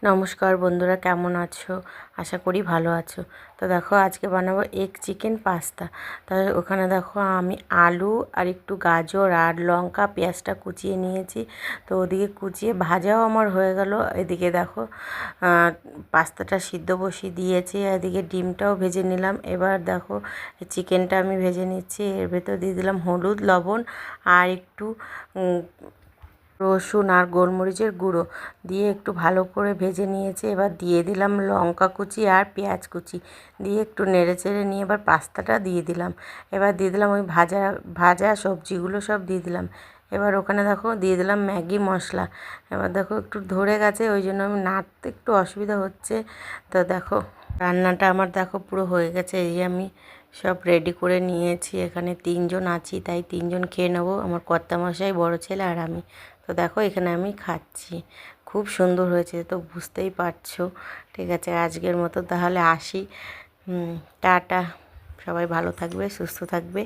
নমস্কার বন্ধুরা, কেমন আছো? আশা করি ভালো আছো। তো দেখো, আজকে বানাবো এগ চিকেন পাস্তা। তাহলে ওখানে দেখো আমি আলু আর একটু গাজর আর লঙ্কা পেঁয়াজটা কুচিয়ে নিয়েছি। তো ওদিকে কুচিয়ে ভাজাও আমার হয়ে গেল। এদিকে দেখো পাস্তাটা সিদ্ধ বসিয়ে দিয়েছি, এদিকে ডিমটাও ভেজে নিলাম। এবার দেখো চিকেনটা আমি ভেজে নিচ্ছি। এর ভেতর দিয়ে দিলাম হলুদ, লবণ আর একটু রসুন আর গোলমরিচের গুঁড়ো দিয়ে একটু ভালো করে ভেজে নিয়েছি। এবার দিয়ে দিলাম লঙ্কা কুচি আর পেঁয়াজ কুচি দিয়ে একটু নেড়ে চেড়ে নিয়ে এবার পাস্তাটা দিয়ে দিলাম। এবার দিয়ে দিলাম ওই ভাজা ভাজা সবজিগুলো সব দিয়ে দিলাম। এবার ওখানে দেখো দিয়ে দিলাম ম্যাগি মশলা। এবার দেখো একটু ধরে গেছে, ওই জন্য আমি নাড়তে একটু অসুবিধা হচ্ছে। তো দেখো রান্নাটা আমার দেখো পুরো হয়ে গেছে। এই আমি সব রেডি করে নিয়েছি। এখানে 3জন আছি, তাই 3জন খেয়ে নেবো, আমার কর্তামশাই, বড় ছেলে আর আমি। তো দেখো এখানে আমি খাচ্ছি। খুব সুন্দর হয়েছে, তো বুঝতেই পারছো। ঠিক আছে, আজকের মতো তাহলে আসি। টাটা। সবাই ভালো থাকবে, সুস্থ থাকবে।